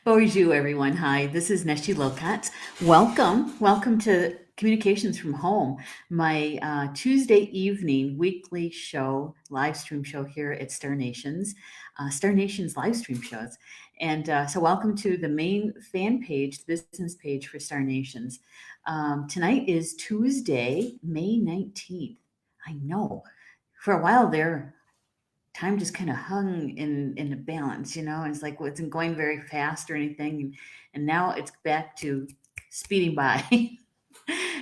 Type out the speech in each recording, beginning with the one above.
Bonjour, everyone. Hi, this is Neshi Lokotz. Welcome to Communications from Home, my Tuesday evening weekly show, live stream show here at Star Nations live stream shows. And so, welcome to the main fan page, the business page for Star Nations. Tonight is Tuesday, May 19th. I know for a while there, time just kind of hung in a balance, and it's like it wasn't going very fast or anything, and now it's back to speeding by.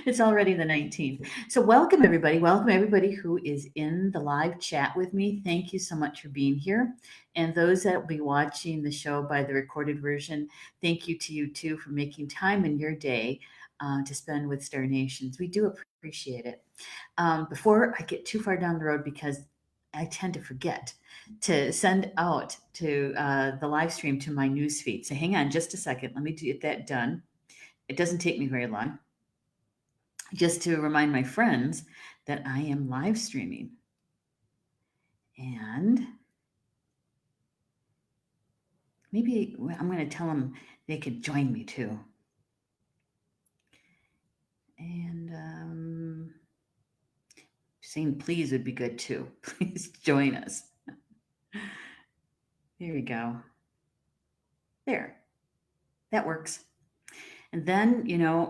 It's already the 19th. So welcome everybody who is in the live chat with me. Thank you so much for being here, and those that will be watching the show by the recorded version, thank you to you too for making time in your day to spend with Star Nations. We do appreciate it. Before I get too far down the road, because I tend to forget to send out to the live stream to my news feed. So hang on just a second. Let me get that done. It doesn't take me very long. Just to remind my friends that I am live streaming. And maybe I'm going to tell them they could join me too. And saying please would be good too. Please join us. There we go. There. That works. And then,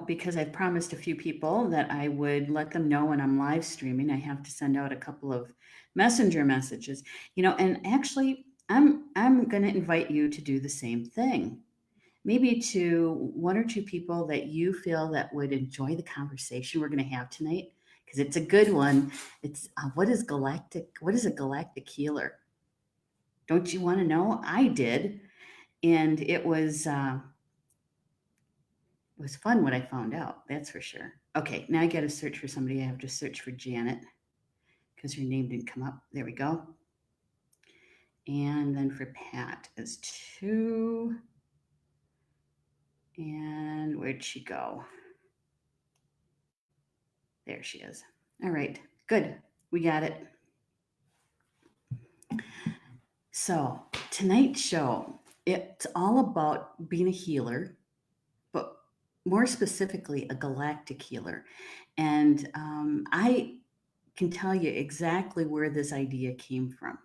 because I've promised a few people that I would let them know when I'm live streaming, I have to send out a couple of messenger messages, and actually I'm going to invite you to do the same thing. Maybe to one or two people that you feel that would enjoy the conversation we're going to have tonight, because it's a good one. It's what is a galactic healer? Don't you want to know? I did. And it was fun when I found out, that's for sure. Okay, now I got to search for somebody. I have to search for Janet because her name didn't come up. There we go. And then for Pat is 2. And where'd she go? There she is. All right, good. We got it. So tonight's show, it's all about being a healer, but more specifically, a galactic healer. And I can tell you exactly where this idea came from.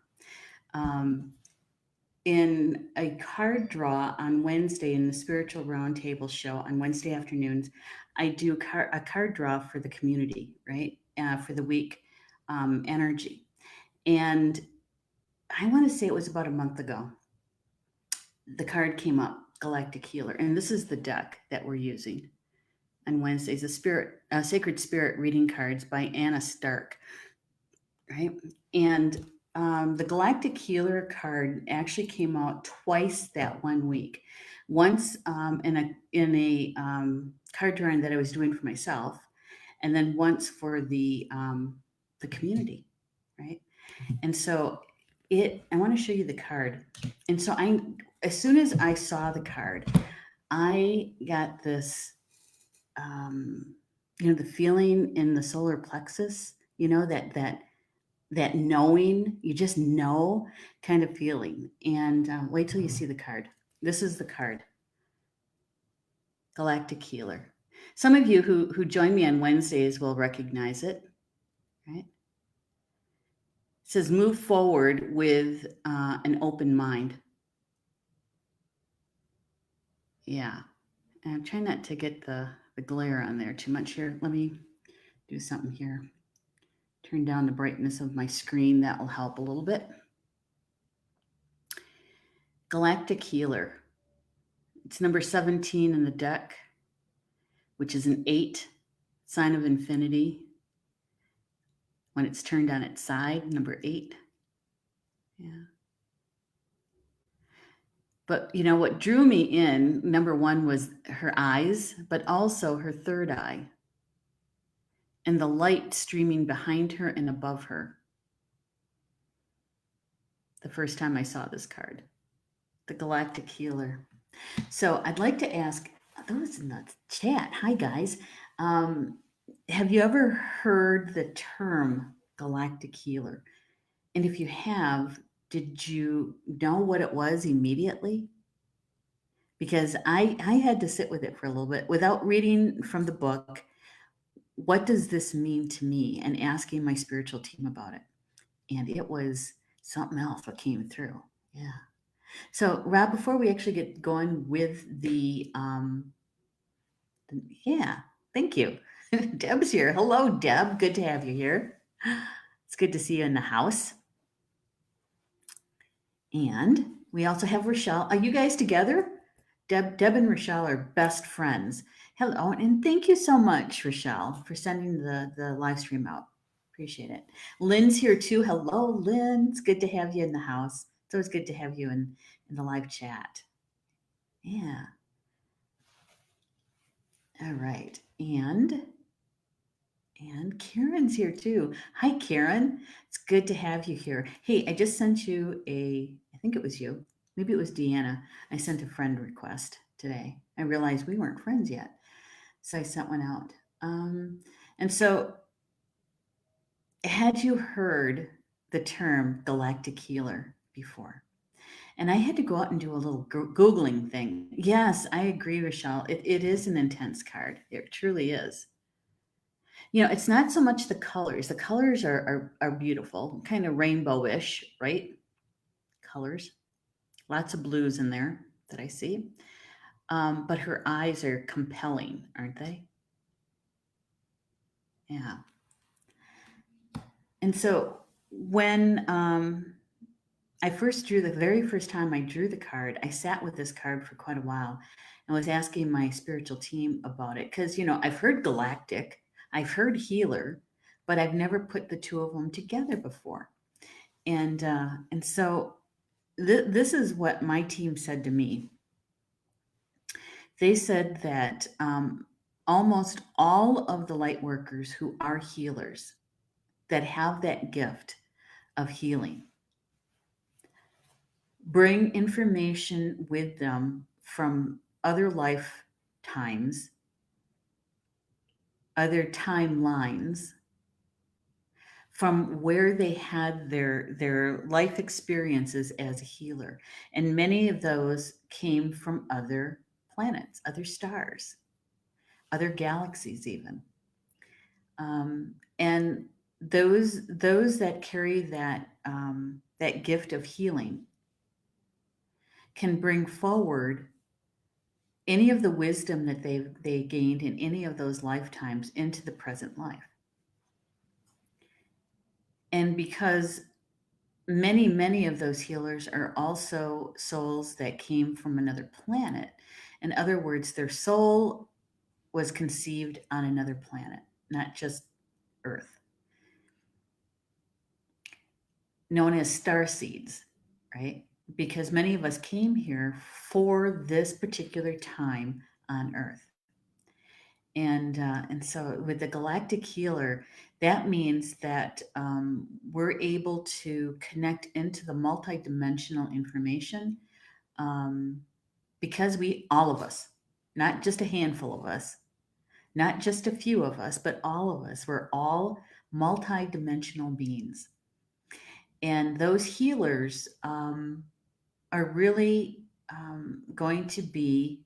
In a card draw on Wednesday in the Spiritual Roundtable show on Wednesday afternoons, I do a card draw for the community, right? For the week energy. And I want to say it was about a month ago. The card came up, Galactic Healer. And this is the deck that we're using on Wednesdays, the Sacred Spirit reading cards by Anna Stark, right? And the Galactic Healer card actually came out twice that one week. Once in a card drawing that I was doing for myself, and then once for the community, right? And so I want to show you the card. And so as soon as I saw the card, I got this, the feeling in the solar plexus, that knowing, you just know kind of feeling. And wait till you see the card. This is the card, Galactic Healer. Some of you who join me on Wednesdays will recognize it, right? It says move forward with an open mind. Yeah. And I'm trying not to get the glare on there too much here. Let me do something here. Turn down the brightness of my screen. That will help a little bit. Galactic Healer. It's number 17 in the deck, which is an 8, sign of infinity. When it's turned on its side, number 8. Yeah. But what drew me in, number 1 was her eyes, but also her third eye. and the light streaming behind her and above her the first time I saw this card, the Galactic Healer. So I'd like to ask those in the chat, hi guys, um, have you ever heard the term Galactic Healer? And if you have, did you know what it was immediately? Because I had to sit with it for a little bit without reading from the book. What does this mean to me? And asking my spiritual team about it. And it was something else what came through. Yeah. So, Rob, before we actually get going with yeah, thank you. Deb's here. Hello, Deb. Good to have you here. It's good to see you in the house. And we also have Rochelle. Are you guys together? Deb and Rochelle are best friends. Hello, and thank you so much, Rochelle, for sending the live stream out. Appreciate it. Lynn's here too. Hello, Lynn. It's good to have you in the house. It's always good to have you in the live chat. Yeah. All right. And Karen's here too. Hi, Karen. It's good to have you here. Hey, I just sent you I think it was you. Maybe it was Deanna. I sent a friend request today. I realized we weren't friends yet. So I sent one out. And so, had you heard the term galactic healer before? And I had to go out and do a little Googling thing. Yes, I agree, Rochelle. It is an intense card. It truly is. It's not so much the colors. The colors are beautiful, kind of rainbowish, right? Colors. Lots of blues in there that I see. But her eyes are compelling, aren't they? Yeah. And so when I first drew the very first time I drew the card, I sat with this card for quite a while and was asking my spiritual team about it. Because, I've heard galactic, I've heard healer, but I've never put the two of them together before. And so this is what my team said to me. They said that almost all of the light workers who are healers that have that gift of healing bring information with them from other lifetimes, other timelines, from where they had their life experiences as a healer. And many of those came from other planets, other stars, other galaxies even. And those that carry that gift of healing can bring forward any of the wisdom that they gained in any of those lifetimes into the present life. And because many of those healers are also souls that came from another planet. In other words, their soul was conceived on another planet, not just Earth, known as star seeds, right? Because many of us came here for this particular time on Earth. And so with the galactic healer, that means that we're able to connect into the multidimensional information, because all of us, not just a handful of us, not just a few of us, but all of us, we're all multidimensional beings. And those healers are really going to be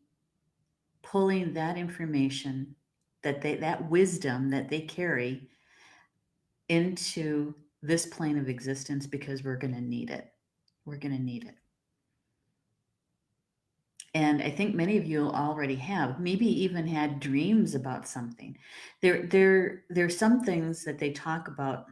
pulling that information, that wisdom that they carry into this plane of existence, because we're going to need it. We're going to need it. And I think many of you already have, maybe even had dreams about something. There's some things that they talk about,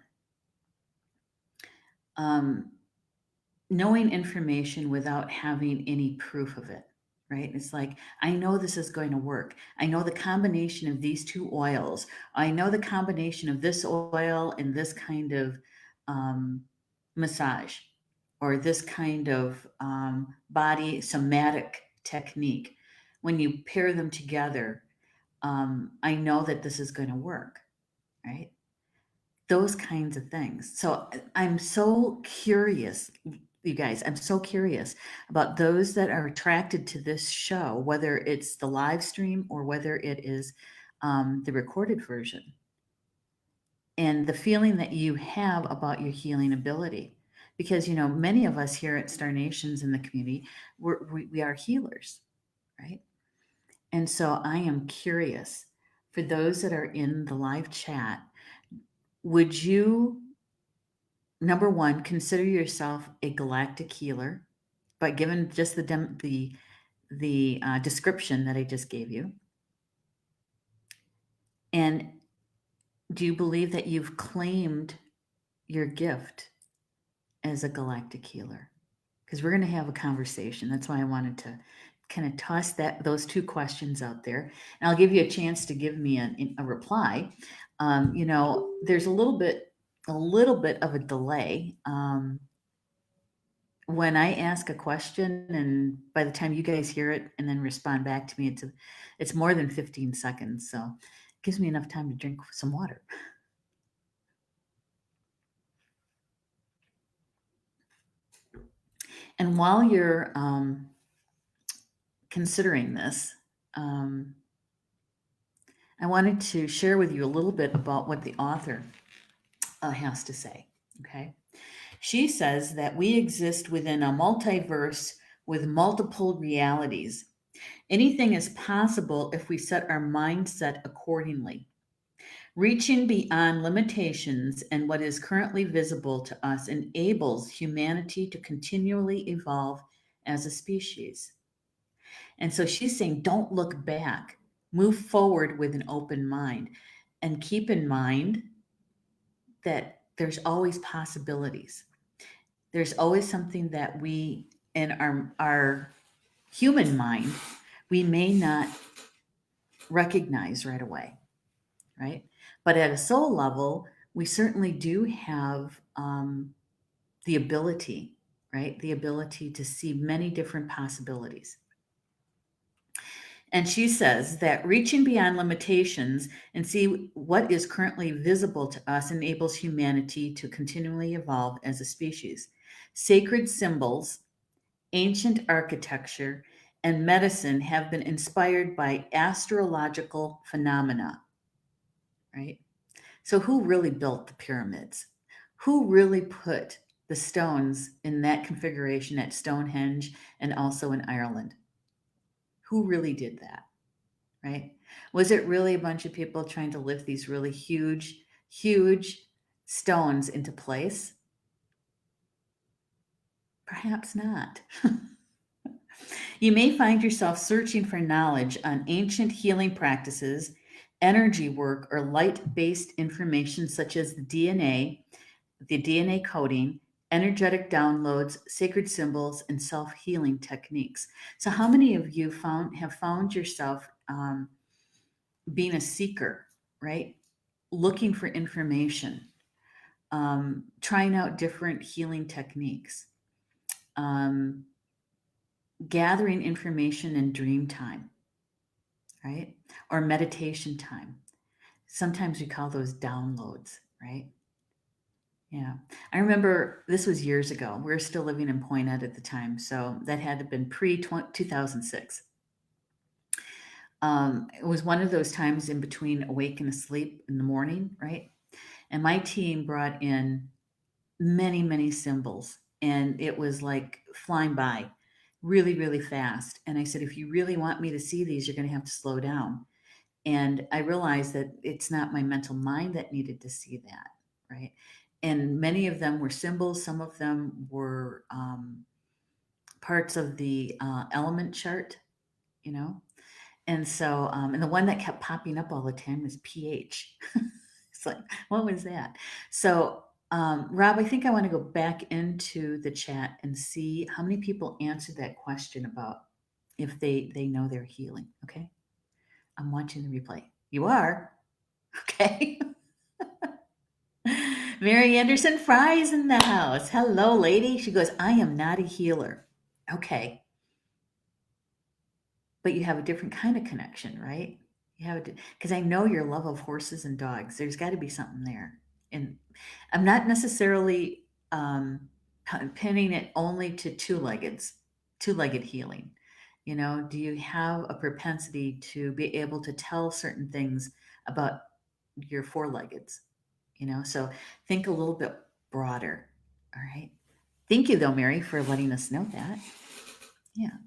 knowing information without having any proof of it, right? It's like, I know this is going to work. I know the combination of these two oils. I know the combination of this oil and this kind of massage, or this kind of body somatic technique. When you pair them together, I know that this is going to work. right? Those kinds of things. So I'm so curious, you guys, I'm so curious about those that are attracted to this show, whether it's the live stream or whether it is the recorded version, and the feeling that you have about your healing ability. Because, many of us here at Star Nations in the community, we are healers, right? And so I am curious, for those that are in the live chat, would you, number one, consider yourself a galactic healer, but given just the description that I just gave you? And do you believe that you've claimed your gift as a galactic healer? Because we're going to have a conversation. That's why I wanted to kind of toss those two questions out there, and I'll give you a chance to give me a reply. There's a little bit of a delay when I ask a question, and by the time you guys hear it and then respond back to me, it's more than 15 seconds. So it gives me enough time to drink some water. And while you're considering this, I wanted to share with you a little bit about what the author has to say. Okay. She says that we exist within a multiverse with multiple realities. Anything is possible if we set our mindset accordingly. Reaching beyond limitations and what is currently visible to us enables humanity to continually evolve as a species. And so she's saying, don't look back, move forward with an open mind, and keep in mind that there's always possibilities. There's always something that we, in our human mind, we may not recognize right away, right? But at a soul level, we certainly do have the ability, right? The ability to see many different possibilities. And she says that reaching beyond limitations and see what is currently visible to us enables humanity to continually evolve as a species. Sacred symbols, ancient architecture, and medicine have been inspired by astrological phenomena, right? So, who really built the pyramids? Who really put the stones in that configuration at Stonehenge and also in Ireland? Who really did that, right? Was it really a bunch of people trying to lift these really huge, huge stones into place? Perhaps not. You may find yourself searching for knowledge on ancient healing practices, energy work, or light based information such as the DNA coding, energetic downloads, sacred symbols, and self healing techniques. So, how many of you have found yourself being a seeker, right? Looking for information, trying out different healing techniques, um, gathering information in dream time, right? Or meditation time. Sometimes we call those downloads, right? Yeah. I remember this was years ago. We were still living in Point Ed at the time. So that had to have been pre 2006. It was one of those times in between awake and asleep in the morning, right? And my team brought in many, many symbols, and it was like flying by really, really fast. And I said, if you really want me to see these, you're going to have to slow down. And I realized that it's not my mental mind that needed to see that, right? And many of them were symbols, some of them were parts of the element chart, you know? And so, and the one that kept popping up all the time was pH. It's like, what was that? So, Rob, I think I want to go back into the chat and see how many people answered that question about if they know they're healing. Okay. I'm watching the replay. You are? Okay. Mary Anderson Fry is in the house. Hello, lady. She goes, I am not a healer. Okay. But you have a different kind of connection, right? You have to, because I know your love of horses and dogs. There's got to be something there. And I'm not necessarily pinning it only to two-legged healing. You know, do you have a propensity to be able to tell certain things about your four-leggeds? You know, so think a little bit broader. All right. Thank you, though, Mary, for letting us know that. Yeah.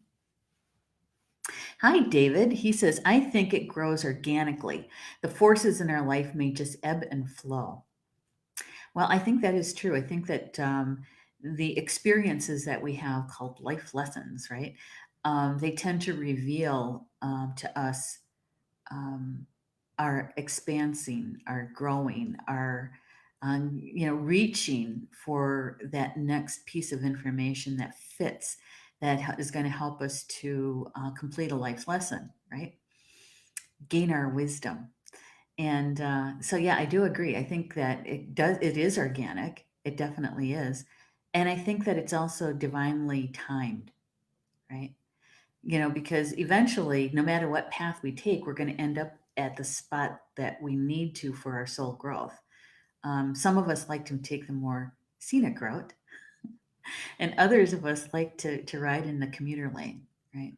Hi, David. He says, I think it grows organically. The forces in our life may just ebb and flow. Well, I think that is true. I think that the experiences that we have called life lessons, right? They tend to reveal to us um, our expansing, our growing, our reaching for that next piece of information that fits, that is going to help us to complete a life lesson, right? Gain our wisdom. And so, yeah, I do agree. I think that it is organic. It definitely is. And I think that it's also divinely timed, right? You know, because eventually, no matter what path we take, we're going to end up at the spot that we need to for our soul growth. Some of us like to take the more scenic route, and others of us like to ride in the commuter lane, right?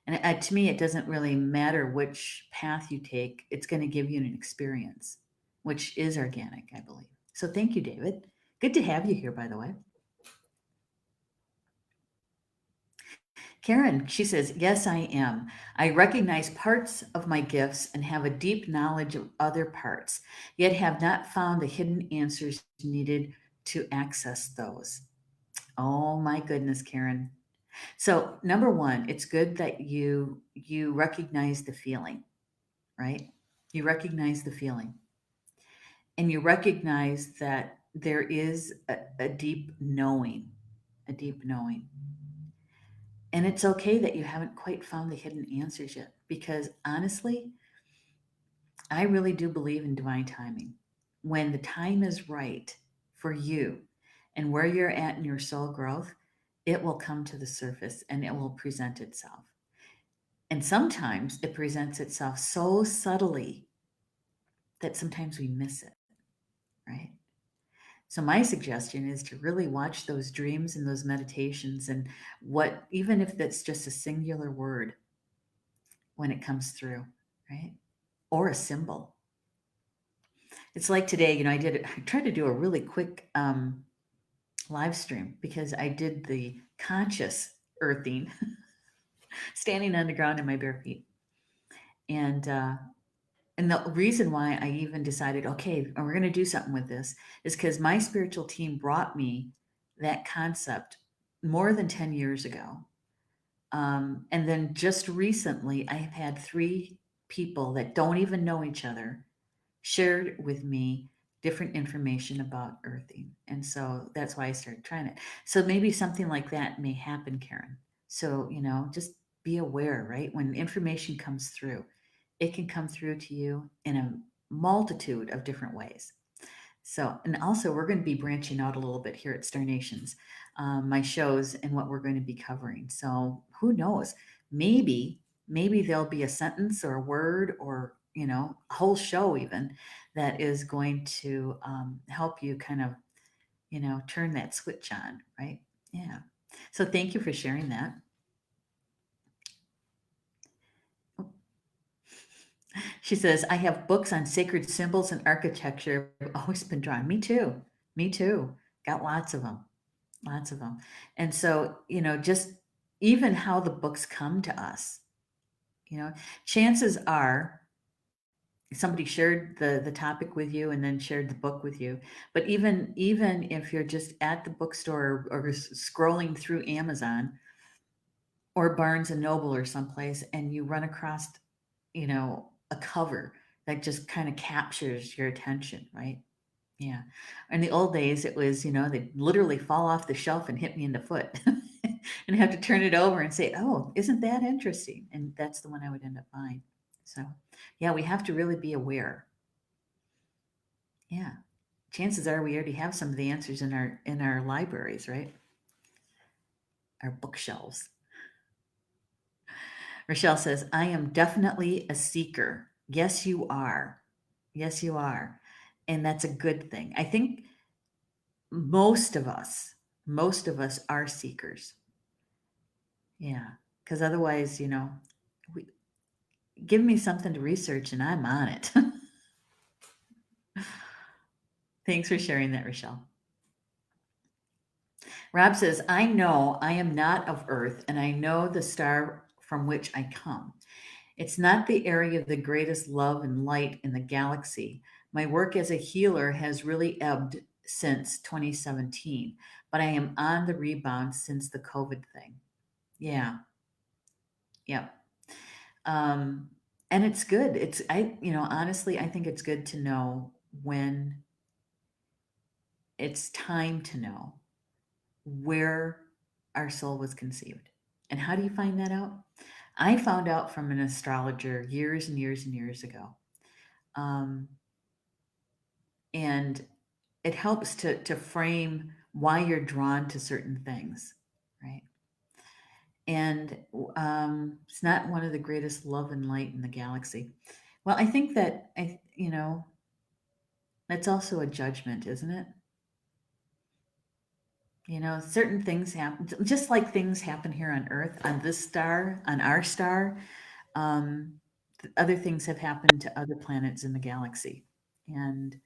And to me, it doesn't really matter which path you take, it's going to give you an experience, which is organic, I believe. So thank you, David. Good to have you here, by the way. Karen, she says, yes, I am. I recognize parts of my gifts and have a deep knowledge of other parts, yet have not found the hidden answers needed to access those. Oh my goodness, Karen. So number one, it's good that you recognize the feeling, right? You recognize the feeling, and you recognize that there is a deep knowing, a deep knowing. And it's okay that you haven't quite found the hidden answers yet, because honestly, I really do believe in divine timing. When the time is right for you and where you're at in your soul growth, it will come to the surface and it will present itself. And sometimes it presents itself so subtly that sometimes we miss it, right? So my suggestion is to really watch those dreams and those meditations, and what, even if that's just a singular word when it comes through, right? Or a symbol. It's like today, I tried to do a really quick live stream because I did the conscious earthing standing on the ground in my bare feet. And and the reason why I even decided, okay, we're going to do something with this, is because my spiritual team brought me that concept more than 10 years ago. And then just recently, I have had three people that don't even know each other shared with me different information about earthing. And so that's why I started trying it. So maybe something like that may happen, Karen. So, just be aware, right? When information comes through, it can come through to you in a multitude of different ways. So, and also, we're going to be branching out a little bit here at Star Nations, my shows and what we're going to be covering. So, who knows? Maybe there'll be a sentence or a word, or a whole show even, that is going to help you kind of turn that switch on, right? Yeah. So, thank you for sharing that. She says, I have books on sacred symbols and architecture. I've always been drawn. Me too. Me too. Got lots of them. Lots of them. And so, just even how the books come to us, you know, chances are somebody shared the topic with you and then shared the book with you. But even if you're just at the bookstore, or scrolling through Amazon or Barnes and Noble or someplace, and you run across, a cover that just kind of captures your attention, right? Yeah. In the old days, it was, they'd literally fall off the shelf and hit me in the foot and have to turn it over and say, oh, isn't that interesting? And that's the one I would end up buying. So, yeah, we have to really be aware. Yeah. Chances are we already have some of the answers in our libraries, right? Our bookshelves. Rochelle says, I am definitely a seeker. Yes, you are. Yes, you are. And that's a good thing. I think most of us, most of us are seekers. Yeah. Because otherwise, we, give me something to research and I'm on it. Thanks for sharing that, Rochelle. Rob says, I know I am not of Earth and I know the star from which I come. It's not the area of the greatest love and light in the galaxy. My work as a healer has really ebbed since 2017, but I am on the rebound since the COVID thing. Yeah, yeah. Um, and it's good. Honestly, I think it's good to know when it's time to know where our soul was conceived. And how do you find that out? I found out from an astrologer years and years and years ago. Um, and it helps to frame why you're drawn to certain things, right? And it's not one of the greatest love and light in the galaxy. Well, I think that that's also a judgment, isn't it? Certain things happen, just like things happen here on Earth, on this star, on our star. Um, Other things have happened to other planets in the galaxy, and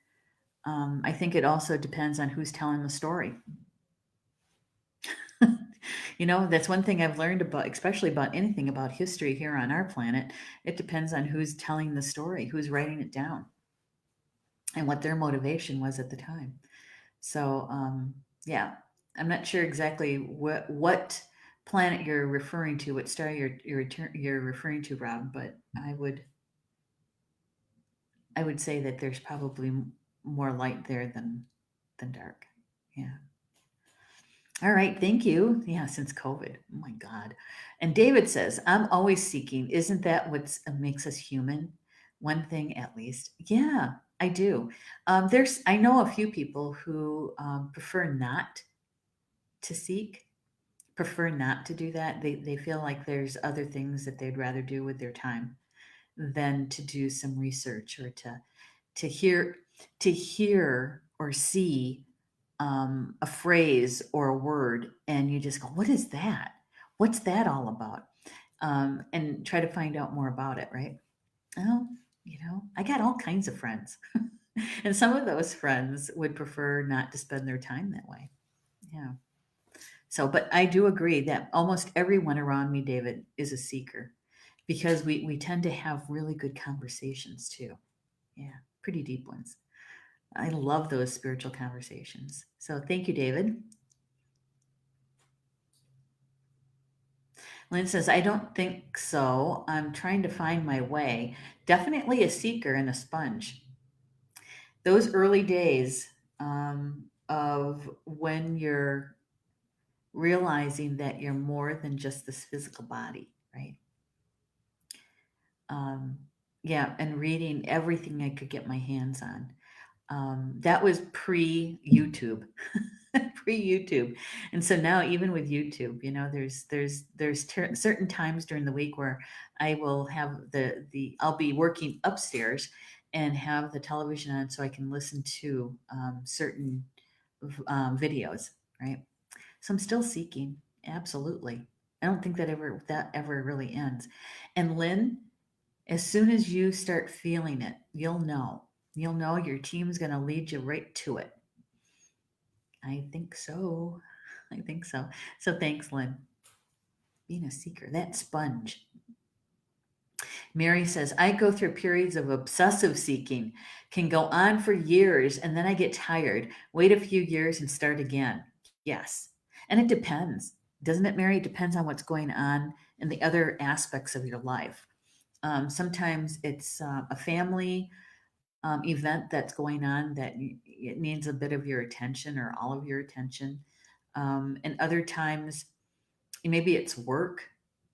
I think it also depends on who's telling the story. That's one thing I've learned about, especially about anything about history here on our planet. It depends on who's telling the story, who's writing it down, and what their motivation was at the time. So, yeah, I'm not sure exactly what planet you're referring to, what star you're referring to, Rob. But I would say that there's probably more light there than dark. Yeah. All right, thank you. Yeah, since COVID. Oh my God. And David says, I'm always seeking. Isn't that what makes us human? One thing at least. Yeah, I do. I know a few people who prefer not to seek, prefer not to do that. They feel like there's other things that they'd rather do with their time than to do some research or to hear or see a phrase or a word, and you just go, "What is that? What's that all about?" And try to find out more about it. Right? Oh, I got all kinds of friends, and some of those friends would prefer not to spend their time that way. Yeah. So, but I do agree that almost everyone around me, David, is a seeker because we tend to have really good conversations too. Yeah, pretty deep ones. I love those spiritual conversations. So thank you, David. Lynn says, I don't think so. I'm trying to find my way. Definitely a seeker and a sponge. Those early days of when you're realizing that you're more than just this physical body, right? Um, yeah, and reading everything I could get my hands on. That was pre YouTube, pre YouTube, and so now even with YouTube, there's certain times during the week where I will have the I'll be working upstairs and have the television on so I can listen to certain videos, right? So I'm still seeking, absolutely. I don't think that ever really ends. And Lynn, as soon as you start feeling it, you'll know. You'll know your team's going to lead you right to it. I think so. I think so. So thanks, Lynn. Being a seeker, that sponge. Mary says, I go through periods of obsessive seeking, can go on for years, and then I get tired, wait a few years, and start again. Yes. And it depends, doesn't it, Mary? It depends on what's going on in the other aspects of your life. Sometimes it's a family event that's going on that it needs a bit of your attention or all of your attention. And other times, maybe it's work,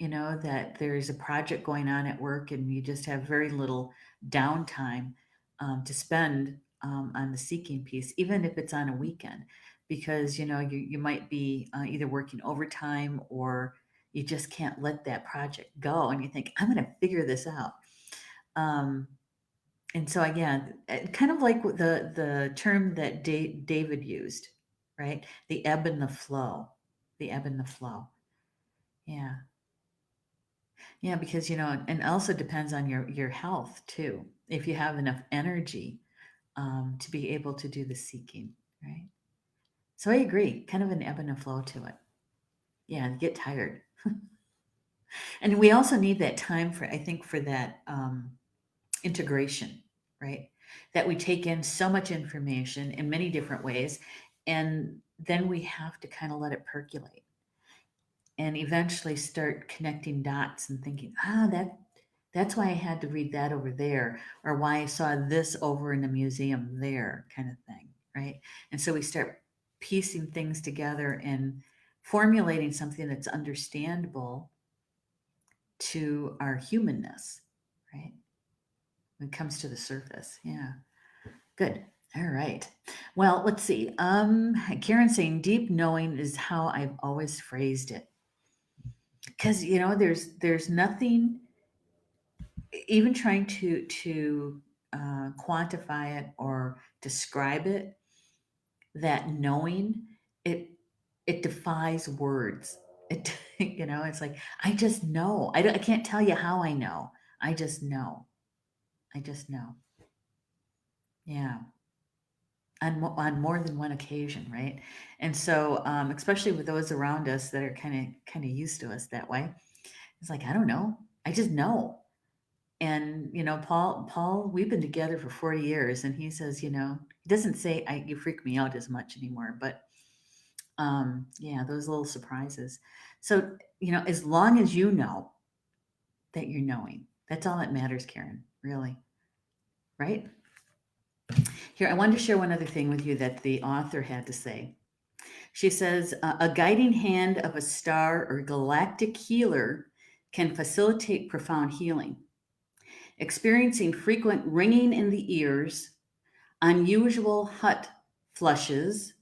that there's a project going on at work and you just have very little downtime to spend on the seeking piece, even if it's on a weekend, because, you might be either working overtime or you just can't let that project go. And you think, I'm going to figure this out. Um, and so again, kind of like the term that David used, right? The ebb and the flow, the ebb and the flow. Yeah, yeah, because and also depends on your health too. If you have enough energy to be able to do the seeking, right? So I agree, kind of an ebb and a flow to it. Yeah, you get tired, and we also need that time for I think for that integration, right? That we take in so much information in many different ways, and then we have to kind of let it percolate and eventually start connecting dots and thinking, that's why I had to read that over there, or why I saw this over in the museum there, kind of thing, right? And so we start piecing things together and formulating something that's understandable to our humanness, right? When it comes to the surface. Yeah. Good. All right. Well, let's see. Karen saying deep knowing is how I've always phrased it. Because there's nothing, even trying to quantify it or describe it, that knowing it it defies words. It it's like I just know. I can't tell you how I know. I just know. I just know. Yeah. On more than one occasion, right? And so, especially with those around us that are kind of used to us that way, it's like I don't know, I just know. And Paul, we've been together for 40 years, and he says, he doesn't say you freak me out as much anymore, but yeah, those little surprises. So as long as you know that you're knowing, that's all that matters, Karen. Really, right? Here, I wanted to share one other thing with you that the author had to say. She says, a guiding hand of a star or galactic healer can facilitate profound healing. Experiencing frequent ringing in the ears, unusual hut flushes,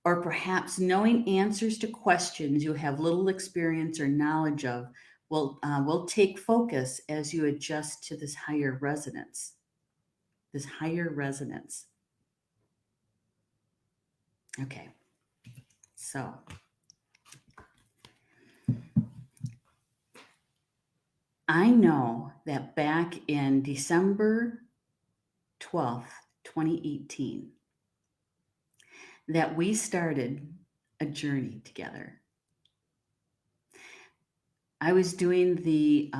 or perhaps knowing answers to questions you have little experience or knowledge of will take focus as you adjust to this higher resonance. This higher resonance. Okay, so I know that back in December 12th, 2018, that we started a journey together. I was doing the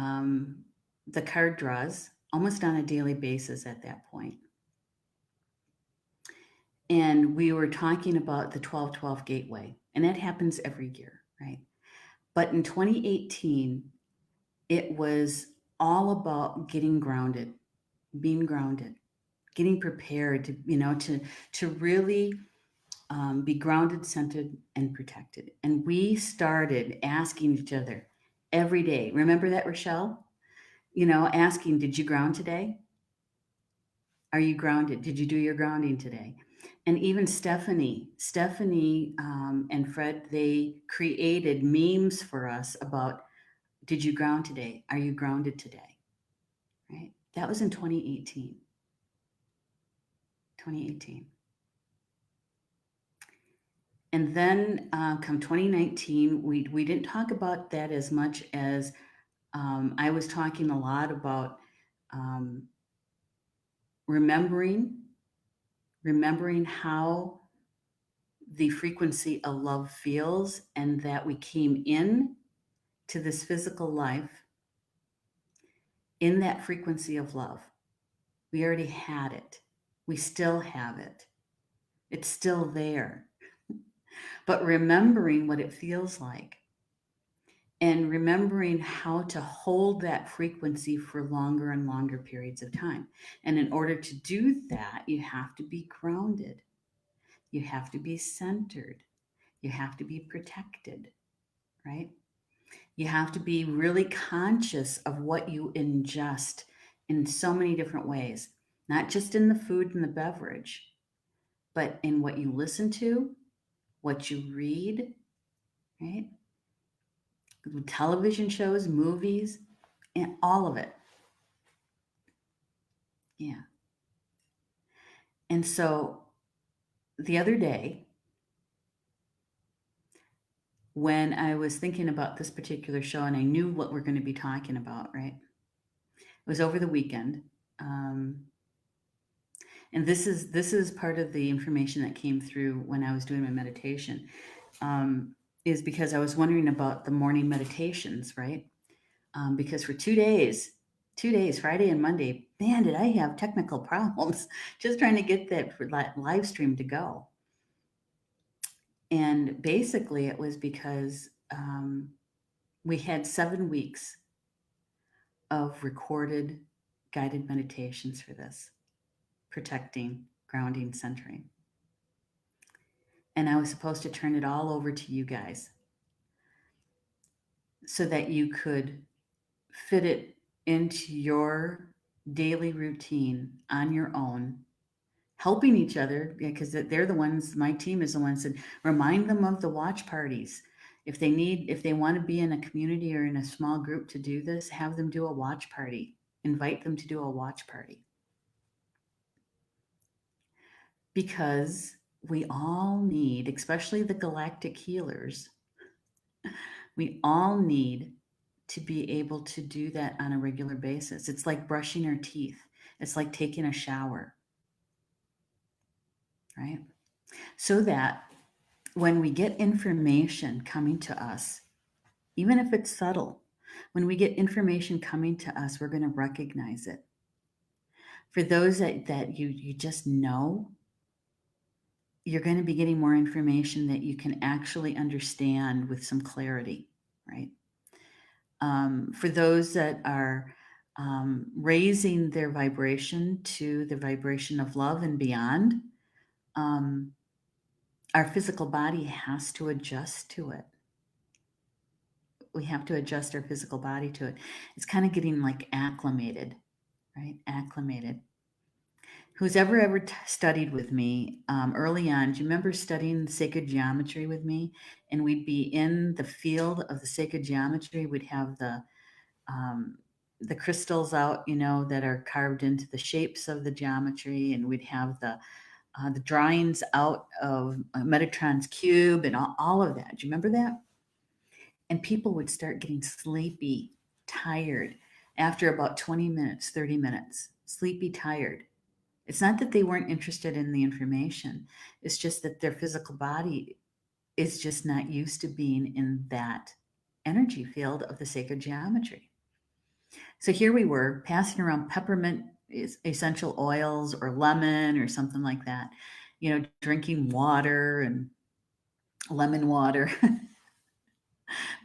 card draws almost on a daily basis at that point. And we were talking about the 1212 gateway, and that happens every year, right? But in 2018, it was all about getting grounded, being grounded, getting prepared to really be grounded, centered, and protected. And we started asking each other every day. Remember that, Rochelle? Asking, did you ground today? Are you grounded? Did you do your grounding today? And even Stephanie and Fred, they created memes for us about, did you ground today? Are you grounded today? Right? That was in 2018. 2018. And then come 2019, we didn't talk about that as much as I was talking a lot about um, remembering how the frequency of love feels, and that we came in to this physical life in that frequency of love. We already had it. We still have it. It's still there. But remembering what it feels like and remembering how to hold that frequency for longer and longer periods of time. And in order to do that, you have to be grounded. You have to be centered. You have to be protected, right? You have to be really conscious of what you ingest in so many different ways, not just in the food and the beverage, but in what you listen to, what you read, right? Television shows, movies, and all of it. Yeah. And so the other day, when I was thinking about this particular show and I knew what we're going to be talking about, right? It was over the weekend. Um, and this is part of the information that came through when I was doing my meditation, um, is because I was wondering about the morning meditations, right? Because for 2 days, Friday and Monday, man, did I have technical problems just trying to get that live stream to go. And basically, it was because we had 7 weeks of recorded guided meditations for this, protecting, grounding, centering. And I was supposed to turn it all over to you guys so that you could fit it into your daily routine on your own, helping each other, because they're the ones, my team is the ones that remind them of the watch parties. If they want to be in a community or in a small group to do this, have them do a watch party. Invite them to do a watch party. Because we all need, especially the galactic healers, we all need to be able to do that on a regular basis. It's like brushing our teeth, it's like taking a shower, right? So that when we get information coming to us, even if it's subtle, when we get information coming to us, we're going to recognize it. For those that you just know, you're going to be getting more information that you can actually understand with some clarity, right? For those that are raising their vibration to the vibration of love and beyond, um, our physical body has to adjust to it. We have to adjust our physical body to it. It's kind of getting like acclimated, right? Acclimated. Who's ever studied with me early on? Do you remember studying sacred geometry with me? And we'd be in the field of the sacred geometry. We'd have um, the crystals out, that are carved into the shapes of the geometry, and we'd have the drawings out of Metatron's cube and all of that. Do you remember that? And people would start getting sleepy, tired after about 20 minutes, 30 minutes, sleepy, tired. It's not that they weren't interested in the information. It's just that their physical body is just not used to being in that energy field of the sacred geometry. So here we were passing around peppermint essential oils or lemon or something like that, drinking water and lemon water,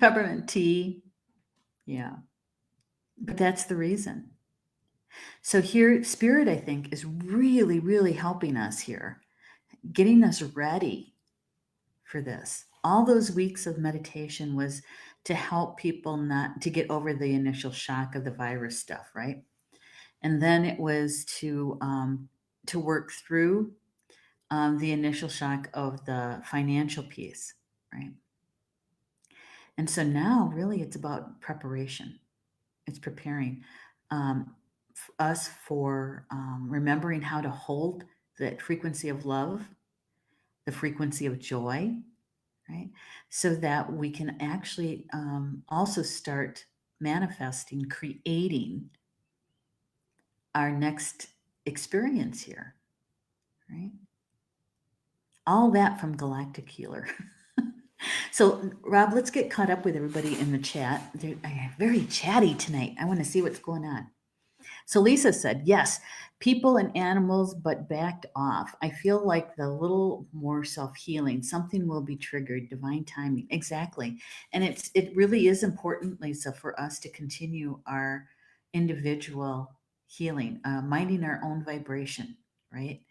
peppermint tea. Yeah. But that's the reason. So here, Spirit, I think, is really, really helping us here, getting us ready for this. All those weeks of meditation was to help people not to get over the initial shock of the virus stuff, right? And then it was to work through the initial shock of the financial piece, right? And so now, really, it's about preparation. It's preparing us for remembering how to hold that frequency of love, the frequency of joy, right? So that we can actually also start manifesting, creating our next experience here, right? All that from Galactic Healer. So, Rob, let's get caught up with everybody in the chat. They're very chatty tonight. I want to see what's going on. So Lisa said, yes, people and animals, but backed off. I feel like the little more self-healing, something will be triggered, divine timing. Exactly. And it really is important, Lisa, for us to continue our individual healing, minding our own vibration, right?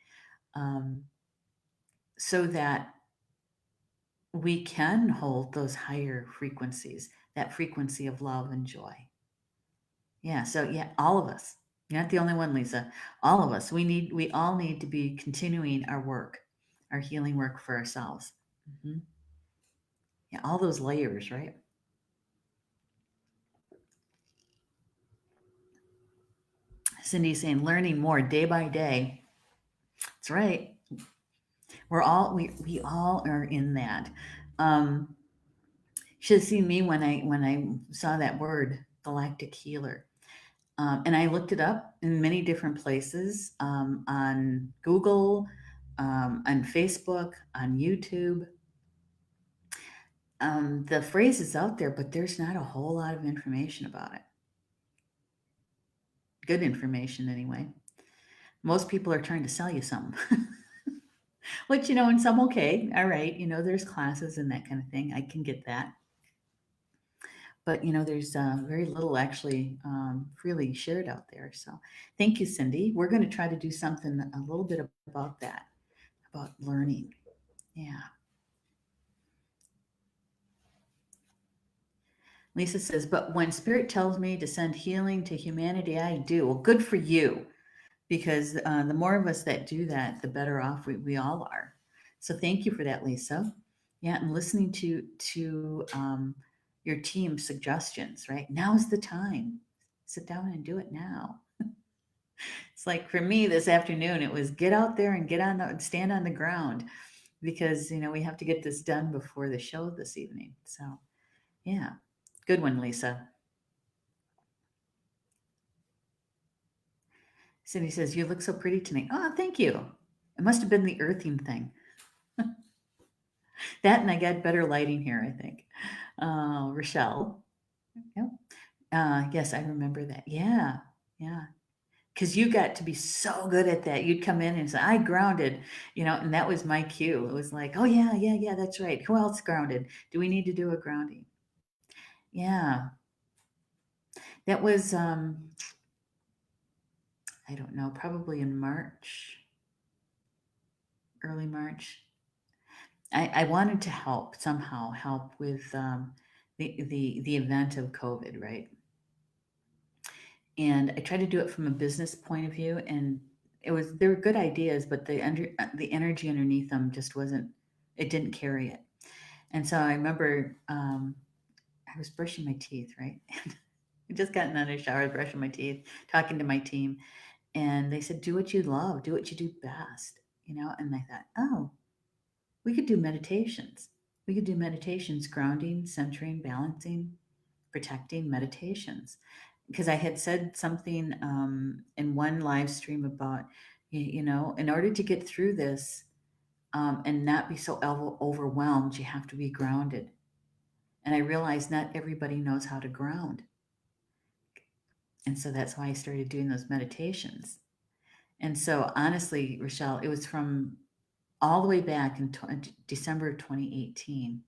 Um, so that we can hold those higher frequencies, that frequency of love and joy. Yeah. So yeah, all of us. You're not the only one, Lisa. All of us. We all need to be continuing our work, our healing work for ourselves. Hmm. Yeah, all those layers, right? Cindy's saying learning more day by day. That's right. We all are in that. Um, should have seen me when I saw that word galactic healer. And I looked it up in many different places, on Google, on Facebook, on YouTube. The phrase is out there, but there's not a whole lot of information about it. Good information, anyway. Most people are trying to sell you something, which, and some okay. All right. There's classes and that kind of thing. I can get that. But, there's very little actually freely shared out there. So thank you, Cindy. We're going to try to do something a little bit about that, about learning. Yeah. Lisa says, but when spirit tells me to send healing to humanity, I do. Well, good for you, because the more of us that do that, the better off we all are. So thank you for that, Lisa. Yeah, and listening to your team's suggestions, right? Now's the time. Sit down and do it now. It's like for me this afternoon, it was get out there and stand on the ground, because we have to get this done before the show this evening. So yeah, good one, Lisa. Cindy says, you look so pretty tonight. Oh, thank you. It must have been the earthing thing. That, and I got better lighting here, I think. Rochelle. Yep. Yes, I remember that. Yeah. Yeah. Because you got to be so good at that. You'd come in and say, I grounded, and that was my cue. It was like, oh, yeah, yeah, yeah, that's right. Who else grounded? Do we need to do a grounding? Yeah. That was, I don't know, probably in March, early March. I wanted to help with the event of COVID, right? And I tried to do it from a business point of view, and there were good ideas, but the energy underneath them just wasn't. It didn't carry it. And so I remember I was brushing my teeth, right? I just gotten out of the shower, brushing my teeth, talking to my team, and they said, "Do what you love, do what you do best," And I thought, oh, we could do meditations. We could do meditations, grounding, centering, balancing, protecting meditations. Because I had said something in one live stream about, in order to get through this and not be so overwhelmed, you have to be grounded. And I realized not everybody knows how to ground. And so that's why I started doing those meditations. And so honestly, Rochelle, it was from all the way back in December of 2018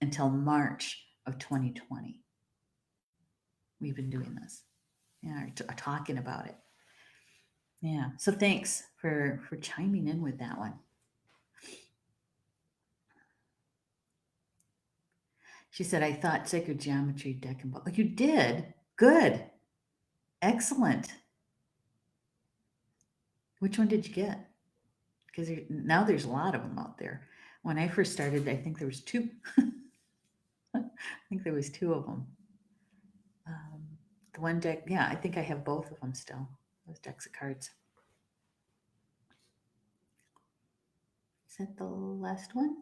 until March of 2020. We've been doing this. Yeah, talking about it. Yeah. So thanks for chiming in with that one. She said, I thought sacred geometry deck and book. Oh, you did? Good. Excellent. Which one did you get? Because now there's a lot of them out there. When I first started, I think there was two. I think there was two of them. The one deck, yeah, I think I have both of them still. Those decks of cards. Is that the last one?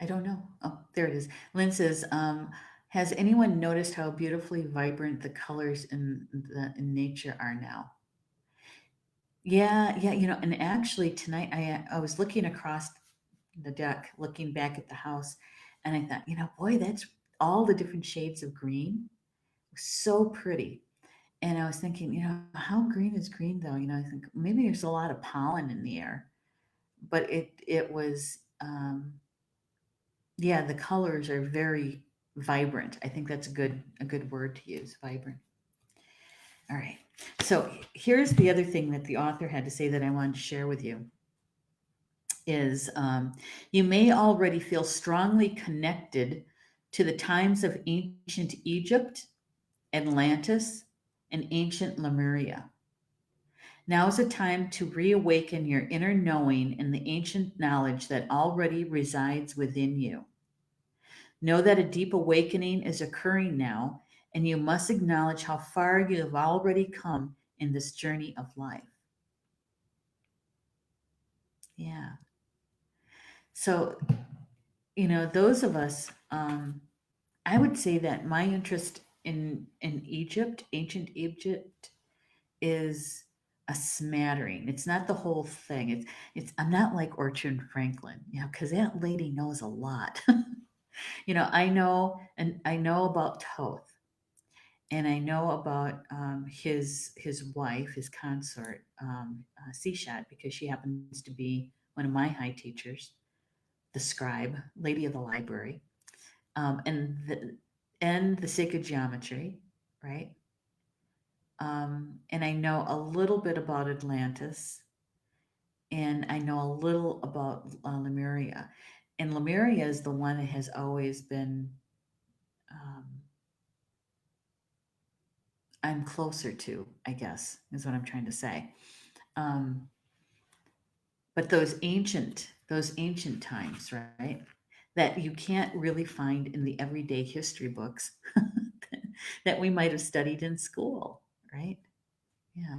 I don't know. Oh, there it is. Lynn says, has anyone noticed how beautifully vibrant the colors in nature are now? Yeah, yeah, and actually tonight I was looking across the deck, looking back at the house, and I thought, boy, that's all the different shades of green. So pretty. And I was thinking, how green is green though? I think maybe there's a lot of pollen in the air, but it was yeah, the colors are very vibrant. I think that's a good word to use, vibrant. All right. So here's the other thing that the author had to say that I wanted to share with you is you may already feel strongly connected to the times of ancient Egypt, Atlantis, and ancient Lemuria. Now is a time to reawaken your inner knowing and the ancient knowledge that already resides within you. Know that a deep awakening is occurring now, and you must acknowledge how far you have already come in this journey of life. Yeah. So, those of us, I would say that my interest in Egypt, ancient Egypt, is a smattering. It's not the whole thing. It's I'm not like Orchard Franklin, because that lady knows a lot. I know about Thoth, and I know about his wife, his consort, Seshat, because she happens to be one of my high teachers, the scribe, lady of the library, and the sacred geometry, right? And I know a little bit about Atlantis, and I know a little about Lemuria. And Lemuria is the one that has always been, um, I'm closer to, I guess, is what I'm trying to say. Um, but those ancient times, right? That you can't really find in the everyday history books that we might have studied in school, right? Yeah.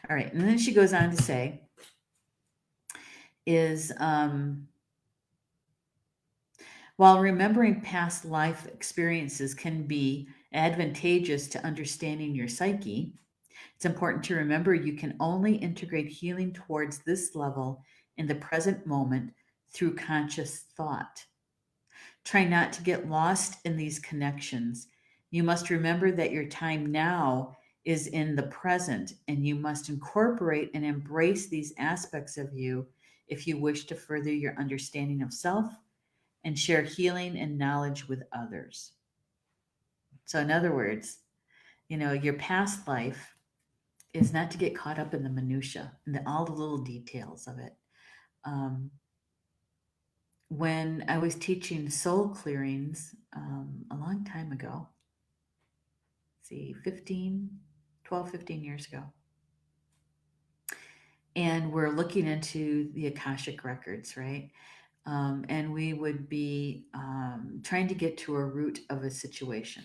All right. And then she goes on to say, is while remembering past life experiences can be advantageous to understanding your psyche, it's important to remember you can only integrate healing towards this level in the present moment through conscious thought. Try not to get lost in these connections. You must remember that your time now is in the present, and you must incorporate and embrace these aspects of you if you wish to further your understanding of self and share healing and knowledge with others. So, in other words, your past life is not to get caught up in the minutia and all the little details of it. Um, when I was teaching soul clearings a long time ago, see, 15 years ago, and we're looking into the Akashic records, right? And we would be trying to get to a root of a situation.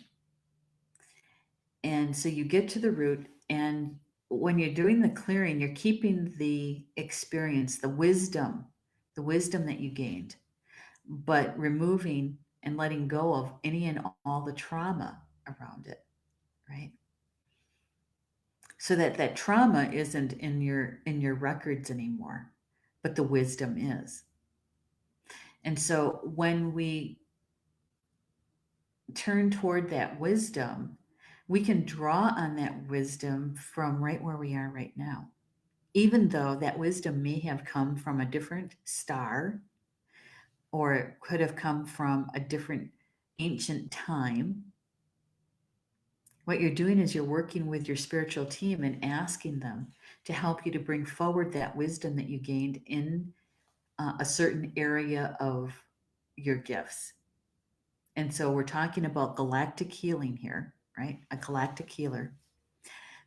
And so you get to the root, and when you're doing the clearing, you're keeping the experience, the wisdom that you gained, but removing and letting go of any and all the trauma around it, right? So that that trauma isn't in your records anymore, but the wisdom is. And so when we turn toward that wisdom, we can draw on that wisdom from right where we are right now. Even though that wisdom may have come from a different star, or it could have come from a different ancient time, what you're doing is you're working with your spiritual team and asking them to help you to bring forward that wisdom that you gained in a certain area of your gifts. And so we're talking about galactic healing here, right? A galactic healer.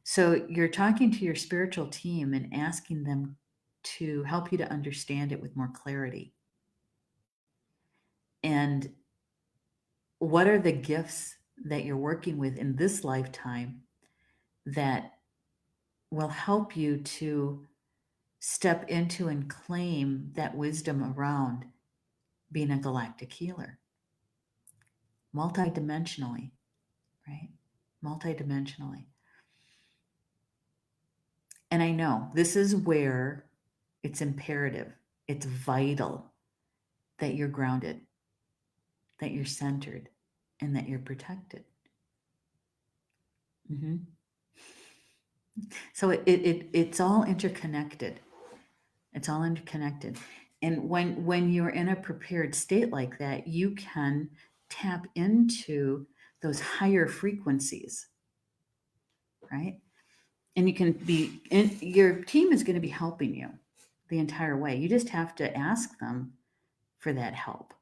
So you're talking to your spiritual team and asking them to help you to understand it with more clarity. And what are the gifts that you're working with in this lifetime that will help you to step into and claim that wisdom around being a galactic healer multidimensionally, right? Multidimensionally. And I know this is where it's imperative, it's vital that you're grounded, that you're centered, and that you're protected. hmm So it's all interconnected. It's all interconnected. And when you're in a prepared state like that, you can tap into those higher frequencies, right? And you can be, and your team is going to be helping you the entire way. You just have to ask them for that help,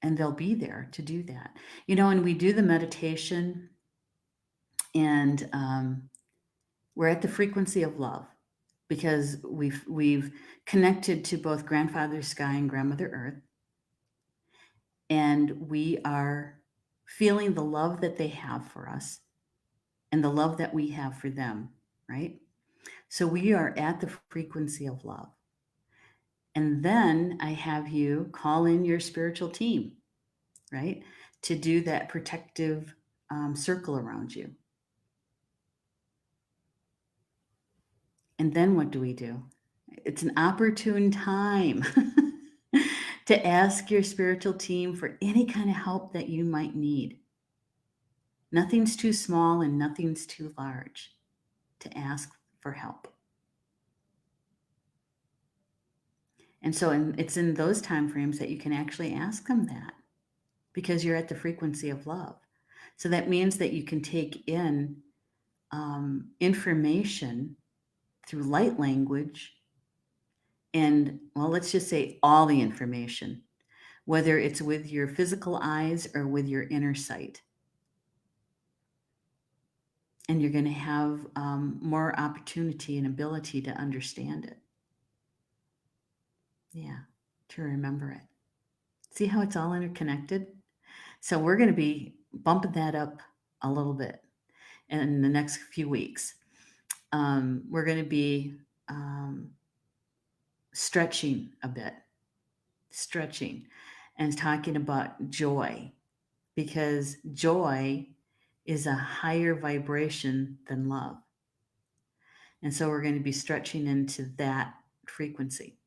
and they'll be there to do that. And we do the meditation, and we're at the frequency of love because we've connected to both grandfather sky and grandmother earth, and we are feeling the love that they have for us and the love that we have for them, right? So we are at the frequency of love. And then I have you call in your spiritual team, right? To do that protective circle around you. And then what do we do? It's an opportune time to ask your spiritual team for any kind of help that you might need. Nothing's too small and nothing's too large to ask for help. And so it's in those time frames that you can actually ask them that because you're at the frequency of love. So that means that you can take in information through light language and, well, let's just say all the information, whether it's with your physical eyes or with your inner sight. And you're going to have more opportunity and ability to understand it. Yeah, to remember it. See how it's all interconnected? So we're going to be bumping that up a little bit in the next few weeks. We're going to be stretching a bit, stretching and talking about joy, because joy is a higher vibration than love. And so we're going to be stretching into that frequency.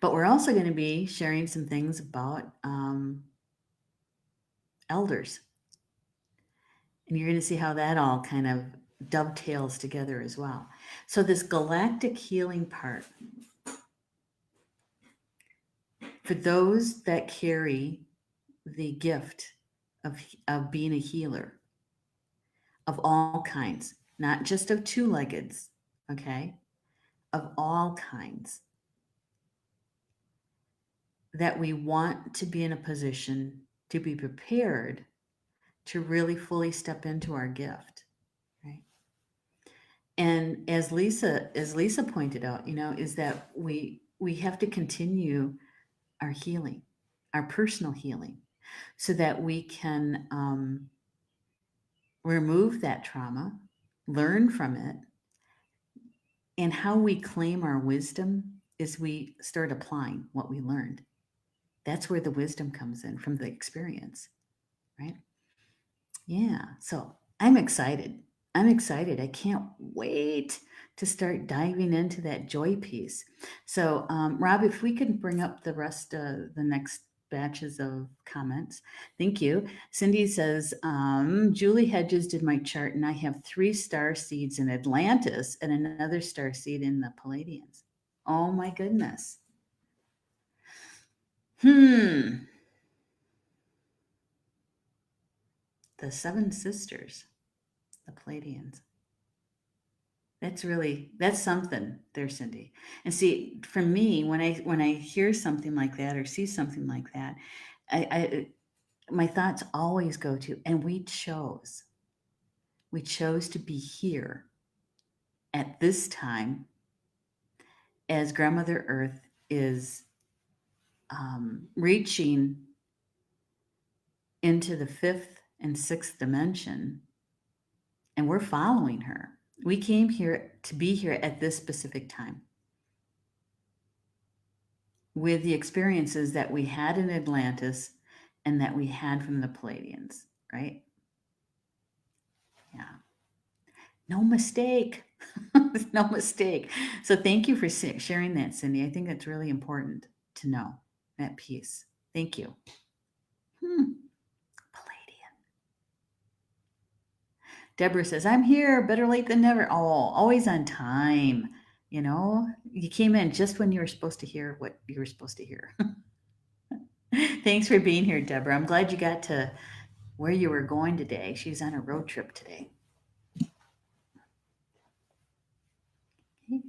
But we're also going to be sharing some things about elders. And you're going to see how that all kind of dovetails together as well. So, this galactic healing part, for those that carry the gift of being a healer of all kinds, not just of two-leggeds, okay, of all kinds, that we want to be in a position to be prepared to really fully step into our gift, right? And as Lisa pointed out, is that we have to continue our healing, our personal healing, so that we can remove that trauma, learn from it, and how we claim our wisdom is we start applying what we learned. That's where the wisdom comes in from the experience, right? Yeah. So I'm excited. I'm excited. I can't wait to start diving into that joy piece. So, Rob, if we could bring up the rest of the next batches of comments. Thank you. Cindy says, Julie Hedges did my chart, and I have 3 star seeds in Atlantis and another star seed in the Palladians. Oh my goodness. The 7 sisters, the Palladians. That's something there, Cindy. And see, for me, when I hear something like that or see something like that, I my thoughts always go to, and we chose to be here at this time as Grandmother Earth is reaching into the 5th and 6th dimension, and we're following her. We came here to be here at this specific time with the experiences that we had in Atlantis and that we had from the Palladians, right? Yeah. No mistake. No mistake. So thank you for sharing that, Cindy. I think that's really important to know that piece. Thank you. Palladian. Deborah says, I'm here, better late than never. Oh, always on time. You came in just when you were supposed to hear what you were supposed to hear. Thanks for being here, Deborah. I'm glad you got to where you were going today. She's on a road trip today. Okay.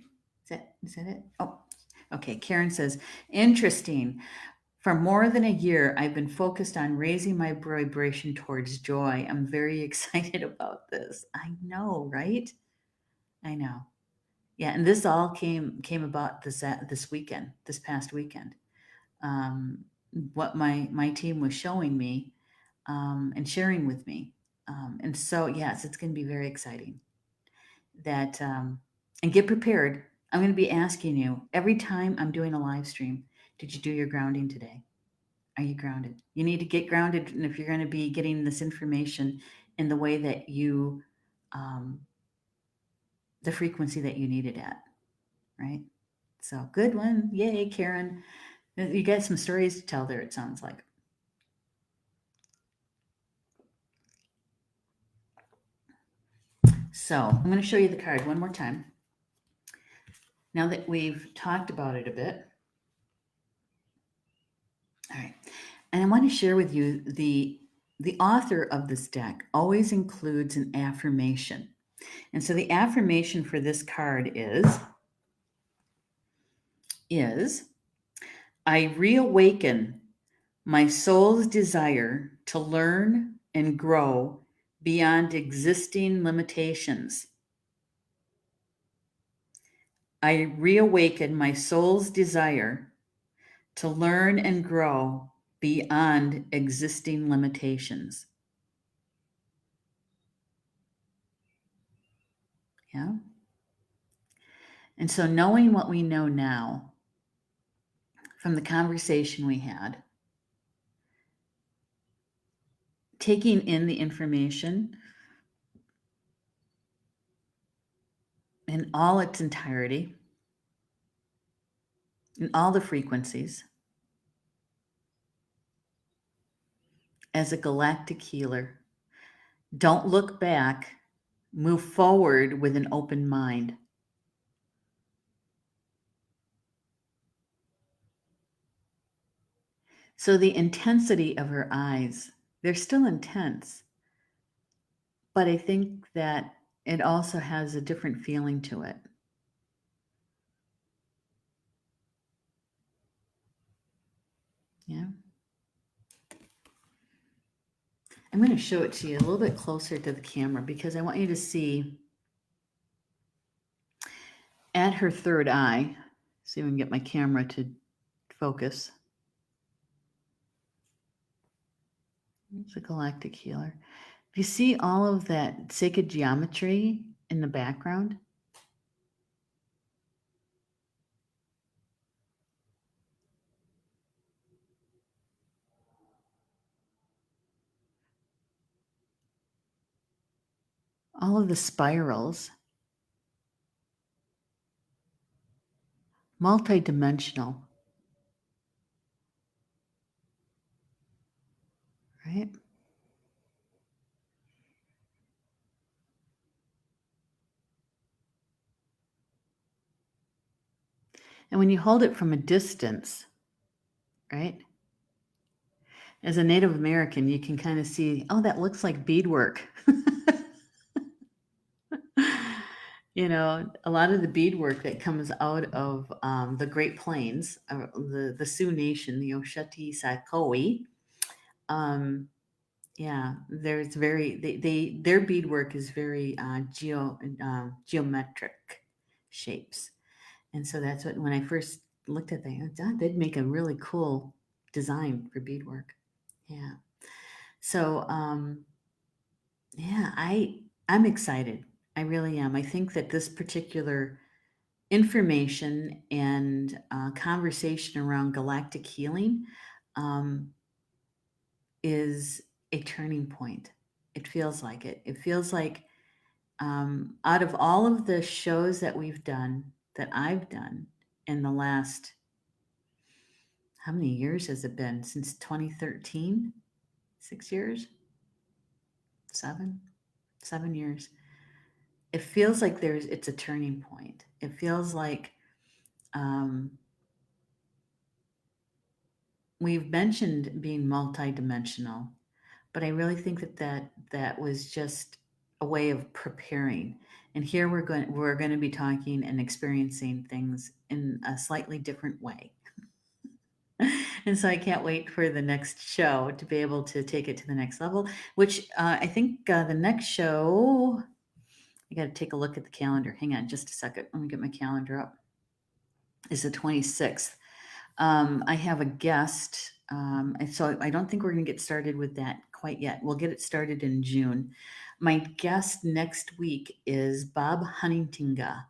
Is that it? Oh, okay. Karen says, interesting. For more than a year, I've been focused on raising my vibration towards joy. I'm very excited about this. I know, right? I know. Yeah, and this all came about this weekend, this past weekend. what my team was showing me and sharing with me. And so, yes, it's going to be very exciting. That and get prepared. I'm going to be asking you every time I'm doing a live stream. Did you do your grounding today? Are you grounded? You need to get grounded, and if you're going to be getting this information in the way that you, um, the frequency that you need it at, right? So good one, yay, Karen! You got some stories to tell there. It sounds like. So I'm going to show you the card one more time. Now that we've talked about it a bit, all right, and I want to share with you the author of this deck always includes an affirmation. And so the affirmation for this card is I reawaken my soul's desire to learn and grow beyond existing limitations. I reawaken my soul's desire to learn and grow beyond existing limitations. Yeah. And so, knowing what we know now from the conversation we had, taking in the information in all its entirety, in all the frequencies, as a galactic healer, don't look back, move forward with an open mind. So, the intensity of her eyes, they're still intense, but I think that it also has a different feeling to it. Yeah. I'm going to show it to you a little bit closer to the camera because I want you to see at her third eye. See if we can get my camera to focus. It's a galactic healer. Do you see all of that sacred geometry in the background? All of the spirals, multidimensional, right? And when you hold it from a distance, right? As a Native American, you can kind of see, oh, that looks like beadwork. You know, a lot of the beadwork that comes out of the Great Plains, the Sioux Nation, the Osheti Sakoe, yeah, there's their beadwork is very geometric shapes, and so that's what when I first looked at that, I thought they'd make a really cool design for beadwork. Yeah. So yeah, I'm excited. I really am. I think that this particular information and conversation around galactic healing um, is a turning point. It feels like it. It feels like out of all of the shows that we've done, that I've done in the last, how many years has it been? Since 2013? 6 years? 7? 7 years. It feels like it's a turning point. It feels like um, we've mentioned being multidimensional, but I really think that was just a way of preparing. And here we're going to be talking and experiencing things in a slightly different way. And so I can't wait for the next show to be able to take it to the next level, which I think the next show, I got to take a look at the calendar. Hang on just a second. Let me get my calendar up. Is the 26th. I have a guest And so I don't think we're going to get started with that quite yet. We'll get it started in June. My guest next week is Bob Huntingtonga.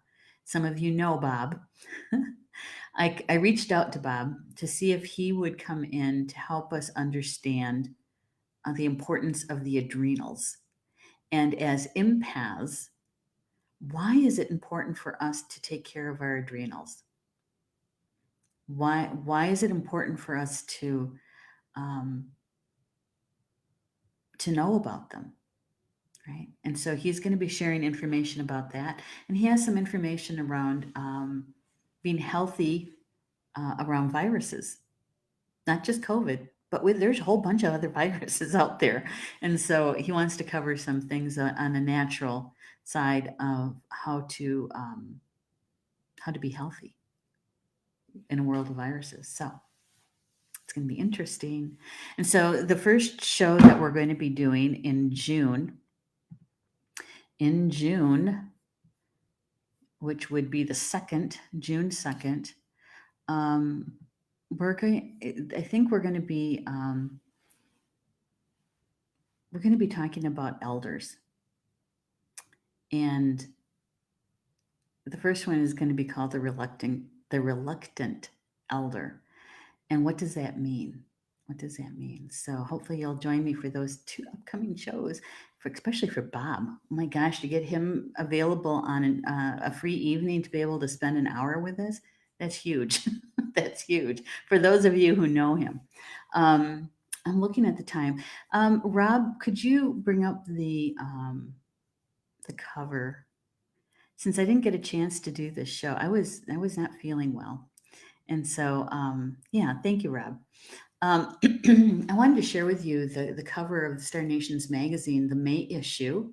Some of you know Bob. I reached out to Bob to see if he would come in to help us understand the importance of the adrenals. And as empaths, why is it important for us to take care of our adrenals? Why is it important for us um, to know about them? Right. And so he's going to be sharing information about that. And he has some information around being healthy around viruses, not just COVID, but there's a whole bunch of other viruses out there. And so he wants to cover some things on the natural side of how to be healthy in a world of viruses. So it's going to be interesting. And so the first show that we're going to be doing in June, which would be the June 2nd, I think we're going to be talking about elders. And the first one is going to be called the reluctant elder. And what does that mean? What does that mean? So hopefully you'll join me for those two upcoming shows, especially for Bob. Oh my gosh, to get him available on a free evening to be able to spend an hour with us, that's huge. That's huge for those of you who know him. I'm looking at the time. Rob, could you bring up the cover? Since I didn't get a chance to do this show, I was not feeling well, and so yeah, thank you, Rob. I wanted to share with you the cover of Star Nations magazine, the May issue.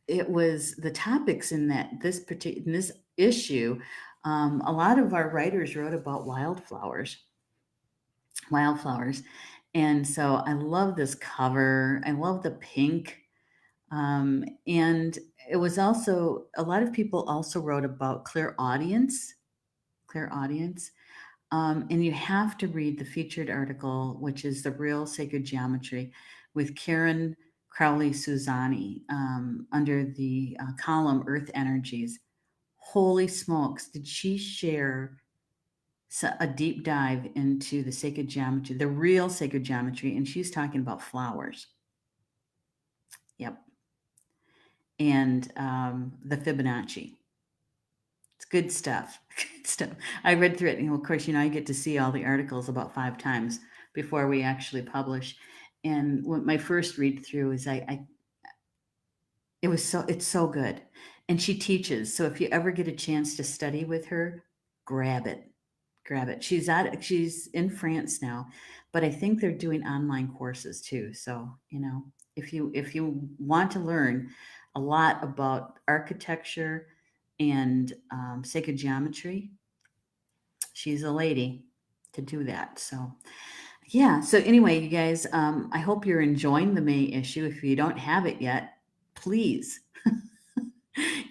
It was the topics in this issue. A lot of our writers wrote about wildflowers, and so I love this cover. I love the pink, and it was also a lot of people also wrote about clear audience. And you have to read the featured article, which is The Real Sacred Geometry with Karen Crowley Suzani under the column Earth Energies. Holy smokes, did she share a deep dive into the sacred geometry, the real sacred geometry? And she's talking about flowers. Yep. And the Fibonacci. It's good stuff. Good stuff. I read through it, and of course, I get to see all the articles about 5 times before we actually publish. And what my first read through is it's so good. And she teaches. So if you ever get a chance to study with her, grab it. Grab it. She's in France now, but I think they're doing online courses too. So, if you want to learn a lot about architecture and sacred geometry, she's a lady to do that. So, yeah. So anyway, you guys, I hope you're enjoying the May issue. If you don't have it yet, please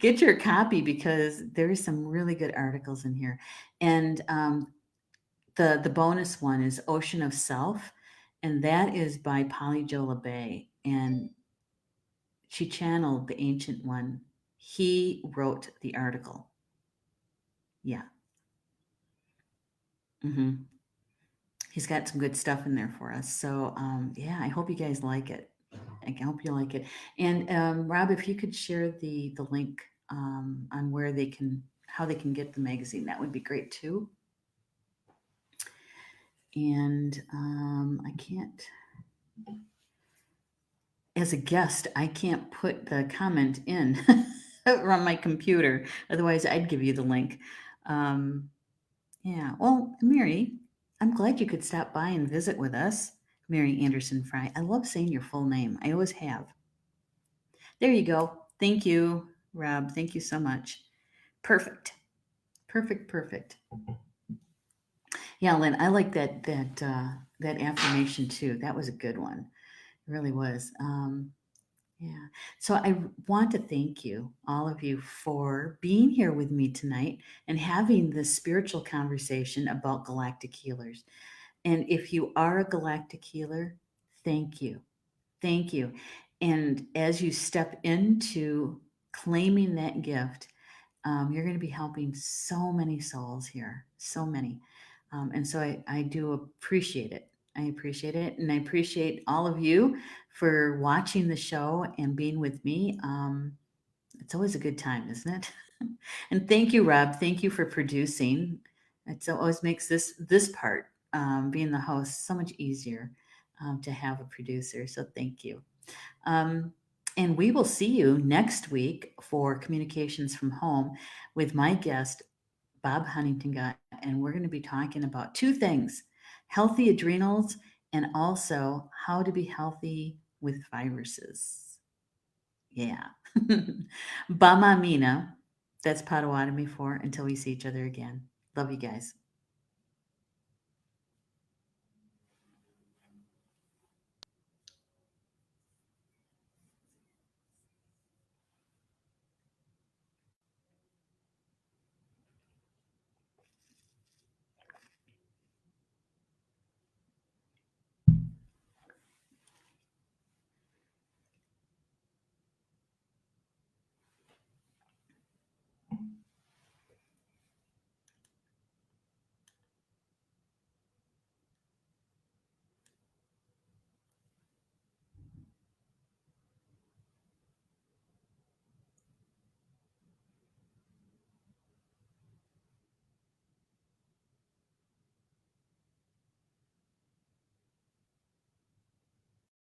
get your copy because there's some really good articles in here. And the bonus one is Ocean of Self, and that is by Polly Jo LeBay, and she channeled the ancient one. He wrote the article. Yeah. Mm-hmm. He's got some good stuff in there for us. So yeah, I hope you guys like it. I hope you like it. And Rob, if you could share the link on how they can get the magazine, that would be great too. And I can't, as a guest, I can't put the comment in on my computer. Otherwise, I'd give you the link. Yeah. Well, Mary, I'm glad you could stop by and visit with us. Mary Anderson Fry. I love saying your full name. I always have. There you go. Thank you, Rob. Thank you so much. Perfect. Perfect. Perfect. Yeah, Lynn, I like that affirmation too. That was a good one. It really was. Yeah. So I want to thank you, all of you, for being here with me tonight and having this spiritual conversation about galactic healers. And if you are a galactic healer, thank you. Thank you. And as you step into claiming that gift, you're going to be helping so many souls here, so many. And so I do appreciate it. I appreciate it. And I appreciate all of you for watching the show and being with me. It's always a good time, isn't it? And thank you, Rob. Thank you for producing. It always makes this part, being the host, so much easier to have a producer. So thank you. Um, and we will see you next week for Communications from Home with my guest, Bob Huntington, and we're going to be talking about two things: healthy adrenals and also how to be healthy with viruses. Yeah. Bama Mina. That's Potawatomi for until we see each other again. Love you guys.